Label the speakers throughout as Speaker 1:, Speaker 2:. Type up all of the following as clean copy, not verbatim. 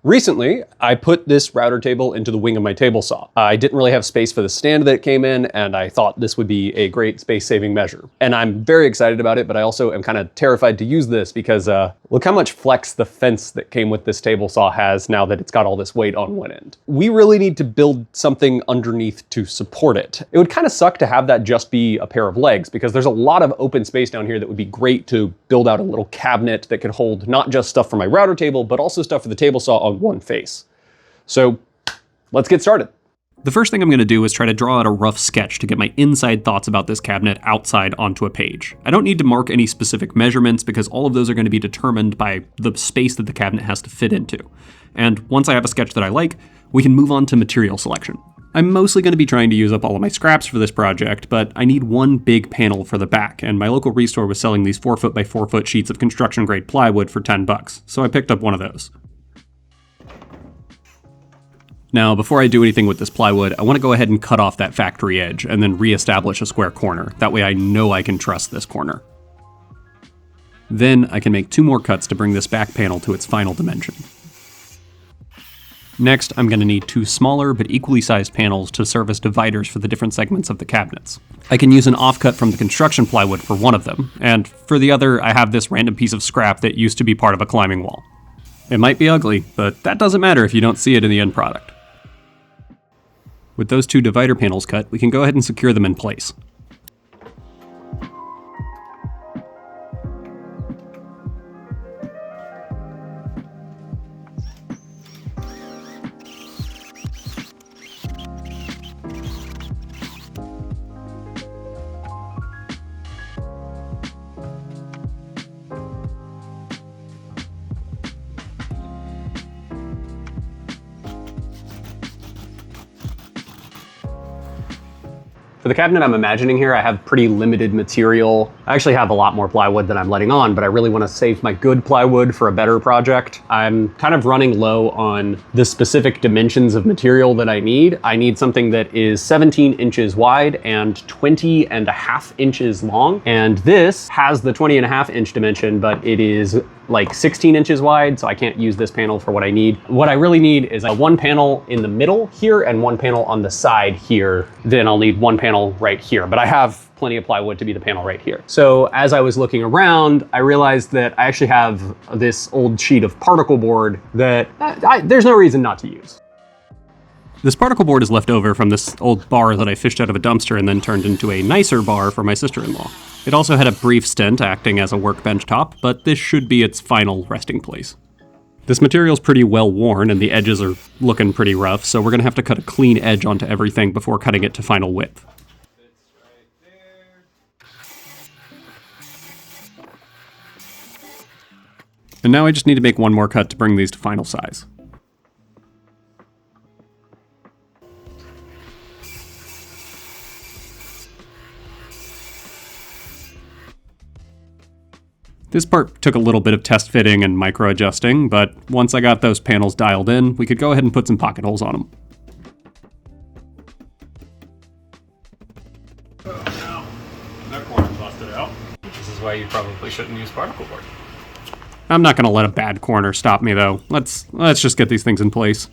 Speaker 1: Recently, I put this router table into the wing of my table saw. I didn't really have space for the stand that it came in, and I thought this would be a great space-saving measure. And I'm very excited about it, but I also am kind of terrified to use this because look how much flex the fence that came with this table saw has now that it's got all this weight on one end. We really need to build something underneath to support it. It would kind of suck to have that just be a pair of legs because there's a lot of open space down here that would be great to build out a little cabinet that could hold not just stuff for my router table, but also stuff for the table saw on one face. So let's get started.
Speaker 2: The first thing I'm going to do is try to draw out a rough sketch to get my inside thoughts about this cabinet outside onto a page. I don't need to mark any specific measurements because all of those are going to be determined by the space that the cabinet has to fit into. And once I have a sketch that I like, we can move on to material selection. I'm mostly going to be trying to use up all of my scraps for this project, but I need one big panel for the back, and my local restore was selling these 4 foot by 4 foot sheets of construction grade plywood for $10, so I picked up one of those. Now, before I do anything with this plywood, I want to go ahead and cut off that factory edge and then reestablish a square corner. That way I know I can trust this corner. Then I can make 2 more cuts to bring this back panel to its final dimension. Next, I'm going to need 2 smaller but equally sized panels to serve as dividers for the different segments of the cabinets. I can use an offcut from the construction plywood for one of them, and for the other, I have this random piece of scrap that used to be part of a climbing wall. It might be ugly, but that doesn't matter if you don't see it in the end product. With those 2 divider panels cut, we can go ahead and secure them in place.
Speaker 1: For the cabinet I'm imagining here, I have pretty limited material. I actually have a lot more plywood than I'm letting on, but I really want to save my good plywood for a better project. I'm kind of running low on the specific dimensions of material that I need. I need something that is 17 inches wide and 20.5 inches long. And this has the 20.5 inch dimension, but it is like 16 inches wide, so I can't use this panel for what I need. What I really need is one panel in the middle here and one panel on the side here. Then I'll need one panel right here, but I have plenty of plywood to be the panel right here. So as I was looking around, I realized that I actually have this old sheet of particle board that there's no reason not to use.
Speaker 2: This particle board is left over from this old bar that I fished out of a dumpster and then turned into a nicer bar for my sister-in-law. It also had a brief stint acting as a workbench top, but this should be its final resting place. This material's pretty well worn and the edges are looking pretty rough, so we're gonna have to cut a clean edge onto everything before cutting it to final width. And now I just need to make one more cut to bring these to final size. This part took a little bit of test fitting and micro adjusting, but once I got those panels dialed in, we could go ahead and put some pocket holes on them.
Speaker 1: Oh, no. That corner's busted out. This is why you probably shouldn't use particle board.
Speaker 2: I'm not gonna let a bad corner stop me though. Let's just get these things in place.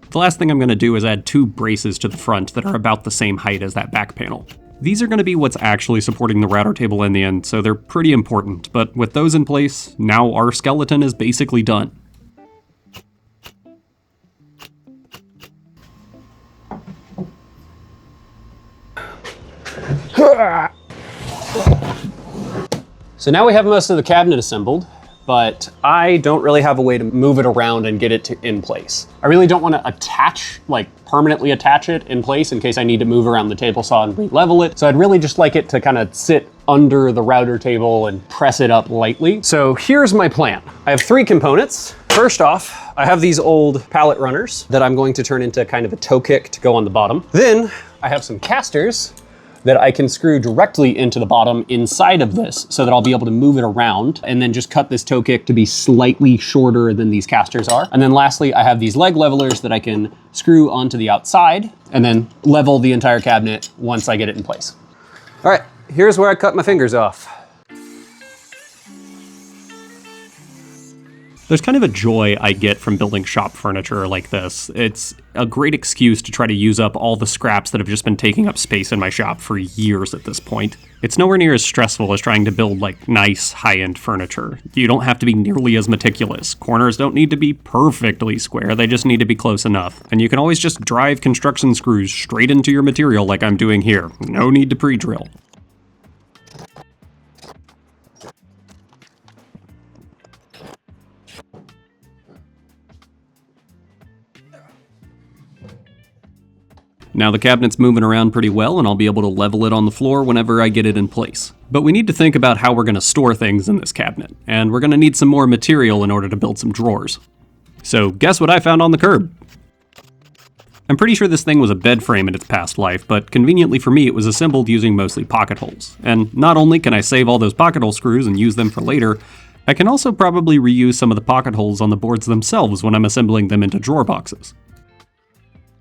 Speaker 2: The last thing I'm going to do is add 2 braces to the front that are about the same height as that back panel. These are going to be what's actually supporting the router table in the end, so they're pretty important, but with those in place, now our skeleton is basically done.
Speaker 1: So now we have most of the cabinet assembled. but I don't really have a way to move it around and get it in place. I really don't want to attach, like permanently attach it in place in case I need to move around the table saw and re-level it. So I'd really just like it to kind of sit under the router table and press it up lightly. So here's my plan. I have 3 components. First off, I have these old pallet runners that I'm going to turn into kind of a toe kick to go on the bottom. Then I have some casters that I can screw directly into the bottom inside of this so that I'll be able to move it around and then just cut this toe kick to be slightly shorter than these casters are. And then lastly, I have these leg levelers that I can screw onto the outside and then level the entire cabinet once I get it in place. All right, here's where I cut my fingers off.
Speaker 2: There's kind of a joy I get from building shop furniture like this. It's a great excuse to try to use up all the scraps that have just been taking up space in my shop for years at this point. It's nowhere near as stressful as trying to build like nice high-end furniture. You don't have to be nearly as meticulous. Corners don't need to be perfectly square, they just need to be close enough. And you can always just drive construction screws straight into your material like I'm doing here. No need to pre-drill. Now the cabinet's moving around pretty well and I'll be able to level it on the floor whenever I get it in place. But we need to think about how we're going to store things in this cabinet, and we're going to need some more material in order to build some drawers. So guess what I found on the curb? I'm pretty sure this thing was a bed frame in its past life, but conveniently for me it was assembled using mostly pocket holes. And not only can I save all those pocket hole screws and use them for later, I can also probably reuse some of the pocket holes on the boards themselves when I'm assembling them into drawer boxes.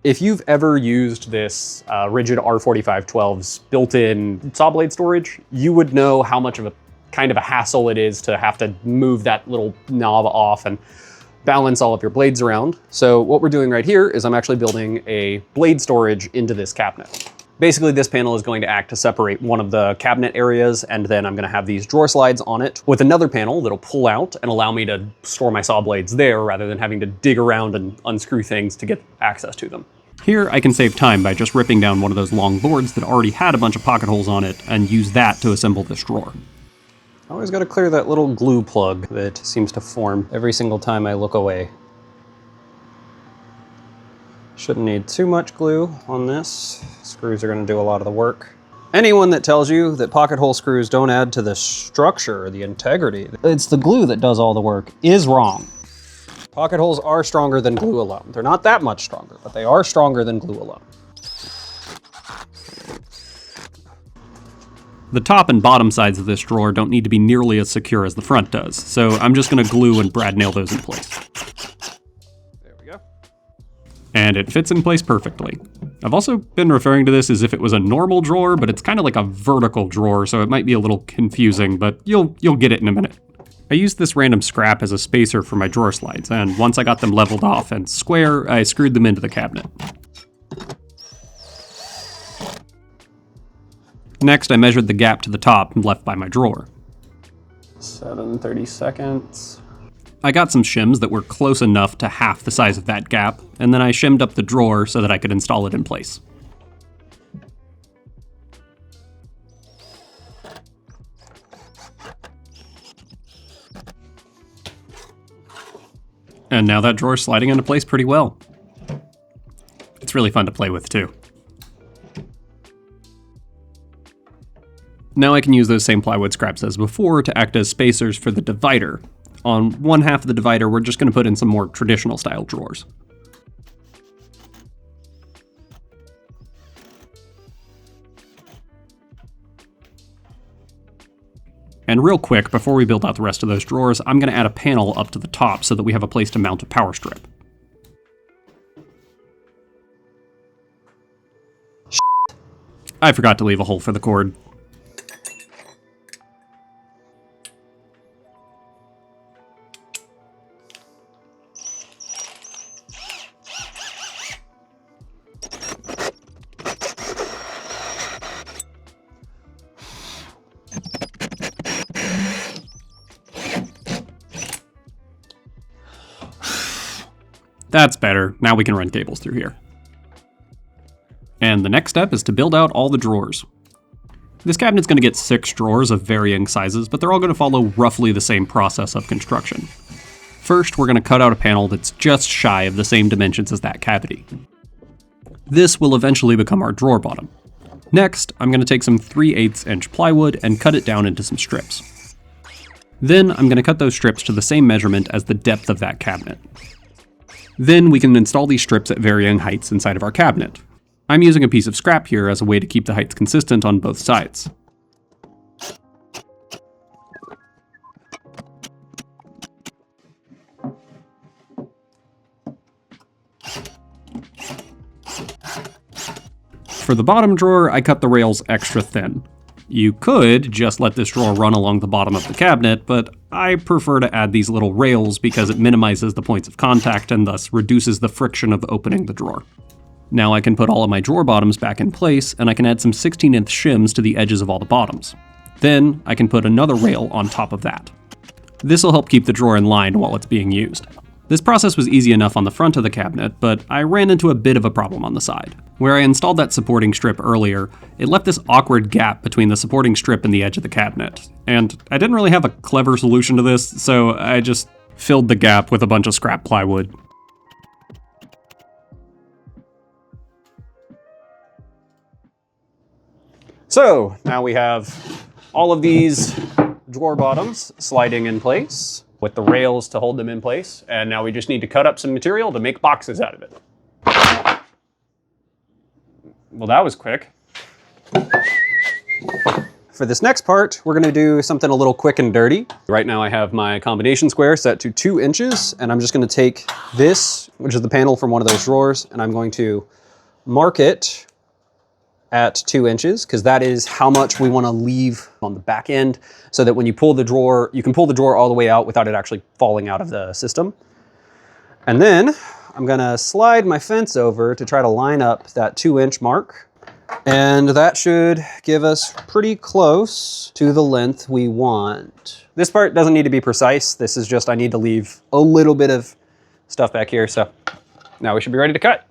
Speaker 1: If you've ever used this rigid R4512's built-in saw blade storage, you would know how much of a kind of a hassle it is to have to move that little knob off and balance all of your blades around. So what we're doing right here is I'm actually building a blade storage into this cabinet. Basically, this panel is going to act to separate one of the cabinet areas, and then I'm gonna have these drawer slides on it with another panel that'll pull out and allow me to store my saw blades there rather than having to dig around and unscrew things to get access to them.
Speaker 2: Here, I can save time by just ripping down one of those long boards that already had a bunch of pocket holes on it and use that to assemble this drawer.
Speaker 1: Always gotta clear that little glue plug that seems to form every single time I look away. Shouldn't need too much glue on this. Screws are gonna do a lot of the work. Anyone that tells you that pocket hole screws don't add to the structure or the integrity, it's the glue that does all the work, is wrong. Pocket holes are stronger than glue alone. They're not that much stronger, but they are stronger than glue alone.
Speaker 2: The top and bottom sides of this drawer don't need to be nearly as secure as the front does, so I'm just gonna glue and brad nail those in place.
Speaker 1: There we go.
Speaker 2: And it fits in place perfectly. I've also been referring to this as if it was a normal drawer, but it's kind of like a vertical drawer, so it might be a little confusing, but you'll get it in a minute. I used this random scrap as a spacer for my drawer slides, and once I got them leveled off and square, I screwed them into the cabinet. Next, I measured the gap to the top left by my drawer.
Speaker 1: 7/30 seconds.
Speaker 2: I got some shims that were close enough to half the size of that gap, and then I shimmed up the drawer so that I could install it in place. And now that drawer's sliding into place pretty well. It's really fun to play with too. Now I can use those same plywood scraps as before to act as spacers for the divider. On one half of the divider, we're just going to put in some more traditional style drawers. And real quick, before we build out the rest of those drawers, I'm going to add a panel up to the top so that we have a place to mount a power strip. I forgot to leave a hole for the cord. That's better. Now we can run cables through here. And the next step is to build out all the drawers. This cabinet's going to get 6 drawers of varying sizes, but they're all going to follow roughly the same process of construction. First, we're going to cut out a panel that's just shy of the same dimensions as that cavity. This will eventually become our drawer bottom. Next, I'm going to take some 3/8 inch plywood and cut it down into some strips. Then I'm going to cut those strips to the same measurement as the depth of that cabinet. Then we can install these strips at varying heights inside of our cabinet. I'm using a piece of scrap here as a way to keep the heights consistent on both sides. For the bottom drawer, I cut the rails extra thin. You could just let this drawer run along the bottom of the cabinet, but I prefer to add these little rails because it minimizes the points of contact and thus reduces the friction of opening the drawer. Now I can put all of my drawer bottoms back in place, and I can add some 16-inch shims to the edges of all the bottoms. Then I can put another rail on top of that. This will help keep the drawer in line while it's being used. This process was easy enough on the front of the cabinet, but I ran into a bit of a problem on the side. Where I installed that supporting strip earlier, it left this awkward gap between the supporting strip and the edge of the cabinet. And I didn't really have a clever solution to this, so I just filled the gap with a bunch of scrap plywood.
Speaker 1: So now we have all of these drawer bottoms sliding in place with the rails to hold them in place. And now we just need to cut up some material to make boxes out of it. Well, that was quick. For this next part, we're gonna do something a little quick and dirty. Right now I have my combination square set to 2 inches, and I'm just gonna take this, which is the panel from one of those drawers, and I'm going to mark it at 2 inches, because that is how much we want to leave on the back end, so that when you pull the drawer, you can pull the drawer all the way out without it actually falling out of the system. And then I'm gonna slide my fence over to try to line up that 2-inch mark. And that should give us pretty close to the length we want. This part doesn't need to be precise. This is just, I need to leave a little bit of stuff back here. So now we should be ready to cut.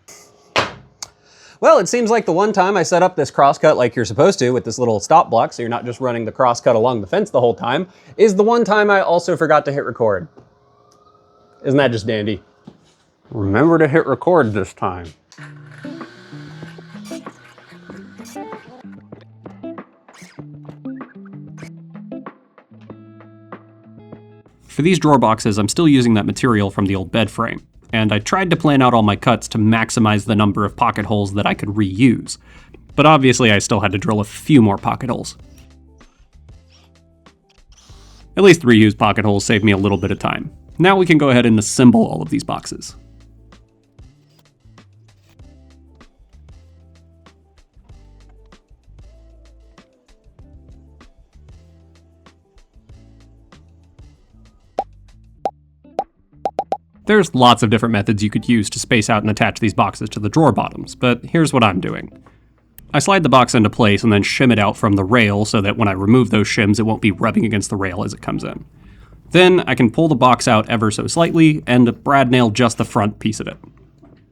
Speaker 1: Well, it seems like the one time I set up this crosscut like you're supposed to with this little stop block, so you're not just running the crosscut along the fence the whole time, is the one time I also forgot to hit record. Isn't that just dandy? Remember to hit record this time.
Speaker 2: For these drawer boxes, I'm still using that material from the old bed frame, and I tried to plan out all my cuts to maximize the number of pocket holes that I could reuse. But obviously I still had to drill a few more pocket holes. At least 3 used pocket holes saved me a little bit of time. Now we can go ahead and assemble all of these boxes. There's lots of different methods you could use to space out and attach these boxes to the drawer bottoms, but here's what I'm doing. I slide the box into place and then shim it out from the rail so that when I remove those shims it won't be rubbing against the rail as it comes in. Then I can pull the box out ever so slightly and brad nail just the front piece of it.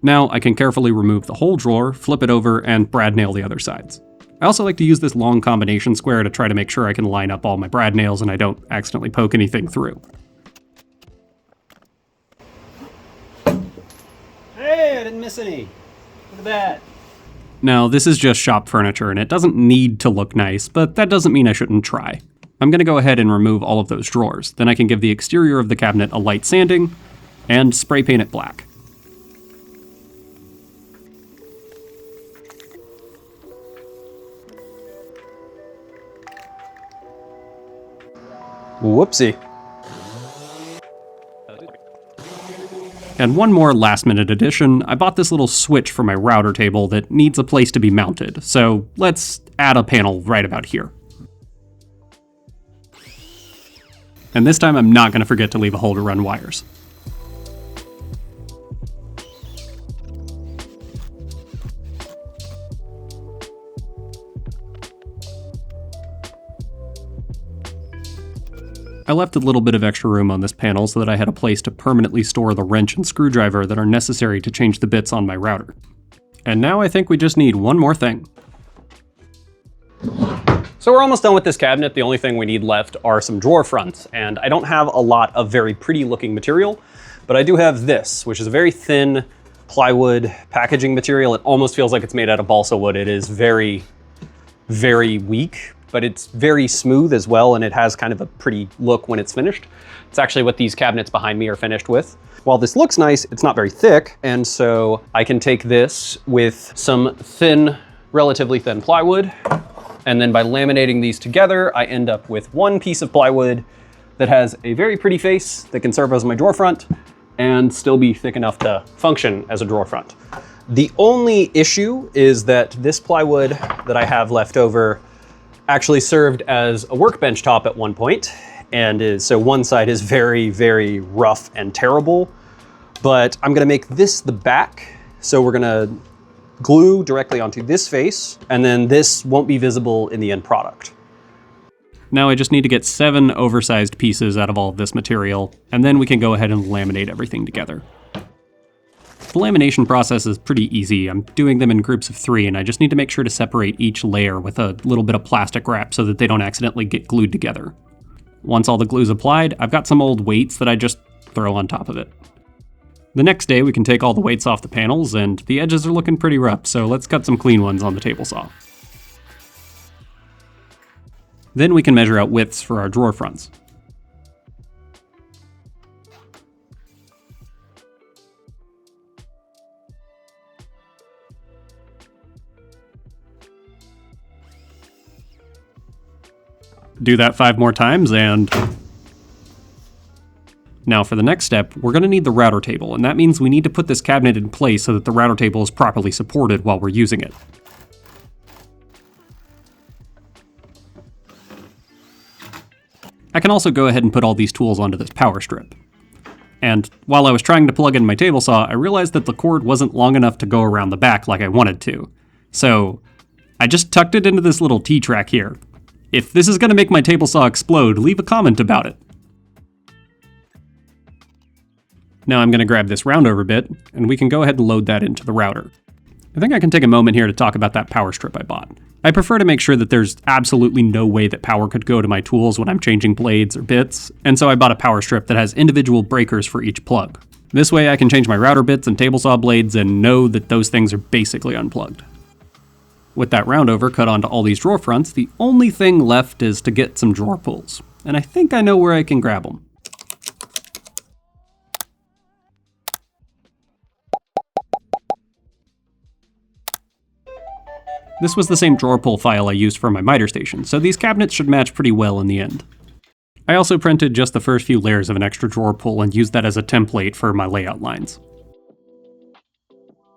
Speaker 2: Now I can carefully remove the whole drawer, flip it over, and brad nail the other sides. I also like to use this long combination square to try to make sure I can line up all my brad nails and I don't accidentally poke anything through.
Speaker 1: Hey, I didn't miss any. Look at that.
Speaker 2: Now, this is just shop furniture and it doesn't need to look nice, but that doesn't mean I shouldn't try. I'm going to go ahead and remove all of those drawers. Then I can give the exterior of the cabinet a light sanding and spray paint it black.
Speaker 1: Whoopsie.
Speaker 2: And one more last-minute addition, I bought this little switch for my router table that needs a place to be mounted, so let's add a panel right about here. And this time I'm not going to forget to leave a hole to run wires. I left a little bit of extra room on this panel so that I had a place to permanently store the wrench and screwdriver that are necessary to change the bits on my router. And now I think we just need one more thing.
Speaker 1: So we're almost done with this cabinet. The only thing we need left are some drawer fronts, and I don't have a lot of very pretty looking material, but I do have this, which is a very thin plywood packaging material. It almost feels like it's made out of balsa wood. It is very, very weak but it's very smooth as well, and it has kind of a pretty look when it's finished. It's actually what these cabinets behind me are finished with. While this looks nice, it's not very thick, and so I can take this with some thin, relatively thin plywood, and then by laminating these together, I end up with one piece of plywood that has a very pretty face that can serve as my drawer front and still be thick enough to function as a drawer front. The only issue is that this plywood that I have left over actually served as a workbench top at one point, and so one side is very, very rough and terrible, but I'm gonna make this the back. So we're gonna glue directly onto this face, and then this won't be visible in the end product.
Speaker 2: Now I just need to get 7 oversized pieces out of all of this material, and then we can go ahead and laminate everything together. The lamination process is pretty easy. I'm doing them in groups of 3, and I just need to make sure to separate each layer with a little bit of plastic wrap so that they don't accidentally get glued together. Once all the glue's applied, I've got some old weights that I just throw on top of it. The next day we can take all the weights off the panels, and the edges are looking pretty rough, so let's cut some clean ones on the table saw. Then we can measure out widths for our drawer fronts. Do that 5 more times, and now for the next step, we're going to need the router table, and that means we need to put this cabinet in place so that the router table is properly supported while we're using it. I can also go ahead and put all these tools onto this power strip. And while I was trying to plug in my table saw, I realized that the cord wasn't long enough to go around the back like I wanted to. So I just tucked it into this little T-track here. If this is going to make my table saw explode, leave a comment about it. Now I'm going to grab this roundover bit, and we can go ahead and load that into the router. I think I can take a moment here to talk about that power strip I bought. I prefer to make sure that there's absolutely no way that power could go to my tools when I'm changing blades or bits, and so I bought a power strip that has individual breakers for each plug. This way I can change my router bits and table saw blades and know that those things are basically unplugged. With that roundover cut onto all these drawer fronts, the only thing left is to get some drawer pulls, and I think I know where I can grab them. This was the same drawer pull file I used for my miter station, so these cabinets should match pretty well in the end. I also printed just the first few layers of an extra drawer pull and used that as a template for my layout lines.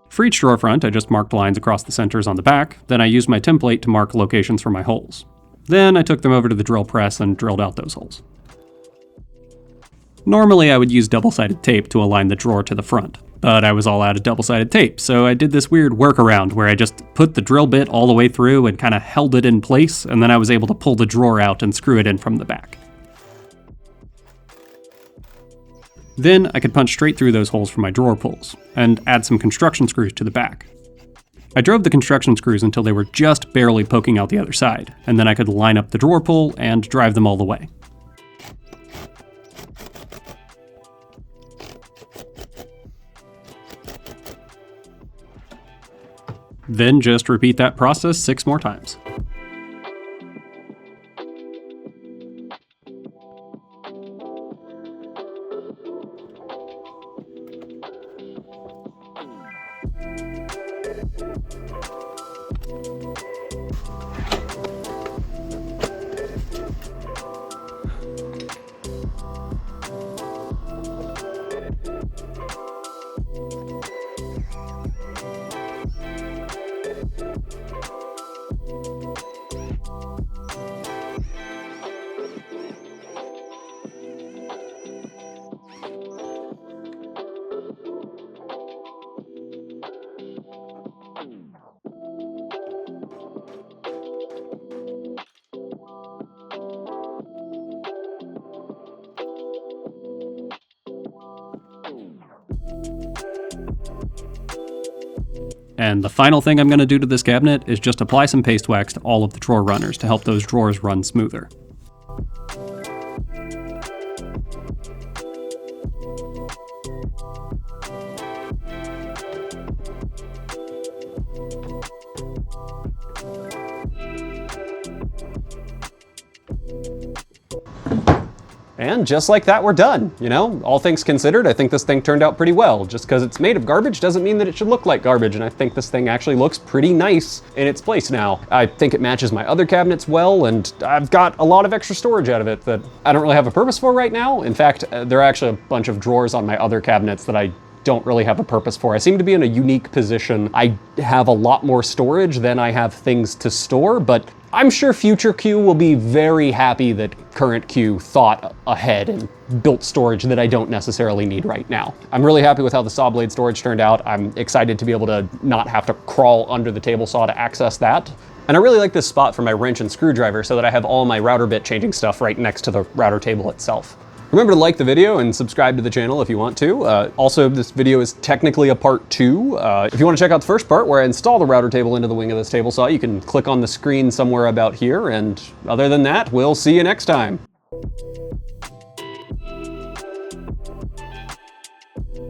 Speaker 2: For each drawer front, I just marked lines across the centers on the back, then I used my template to mark locations for my holes. Then I took them over to the drill press and drilled out those holes. Normally I would use double-sided tape to align the drawer to the front, but I was all out of double-sided tape, so I did this weird workaround where I just put the drill bit all the way through and kind of held it in place, and then I was able to pull the drawer out and screw it in from the back. Then I could punch straight through those holes for my drawer pulls, and add some construction screws to the back. I drove the construction screws until they were just barely poking out the other side, and then I could line up the drawer pull and drive them all the way. Then just repeat that process 6 more times. And the final thing I'm going to do to this cabinet is just apply some paste wax to all of the drawer runners to help those drawers run smoother.
Speaker 1: And just like that, we're done. You know, all things considered, I think this thing turned out pretty well. Just because it's made of garbage doesn't mean that it should look like garbage, and I think this thing actually looks pretty nice in its place now. I think it matches my other cabinets well, and I've got a lot of extra storage out of it that I don't really have a purpose for right now. In fact, there are actually a bunch of drawers on my other cabinets that I don't really have a purpose for. I seem to be in a unique position. I have a lot more storage than I have things to store, but I'm sure future Q will be very happy that current Q thought ahead and built storage that I don't necessarily need right now. I'm really happy with how the saw blade storage turned out. I'm excited to be able to not have to crawl under the table saw to access that. And I really like this spot for my wrench and screwdriver so that I have all my router bit changing stuff right next to the router table itself. Remember to like the video and subscribe to the channel if you want to. Also, this video is technically a part 2. If you want to check out the first part where I install the router table into the wing of this table saw, you can click on the screen somewhere about here. And other than that, we'll see you next time.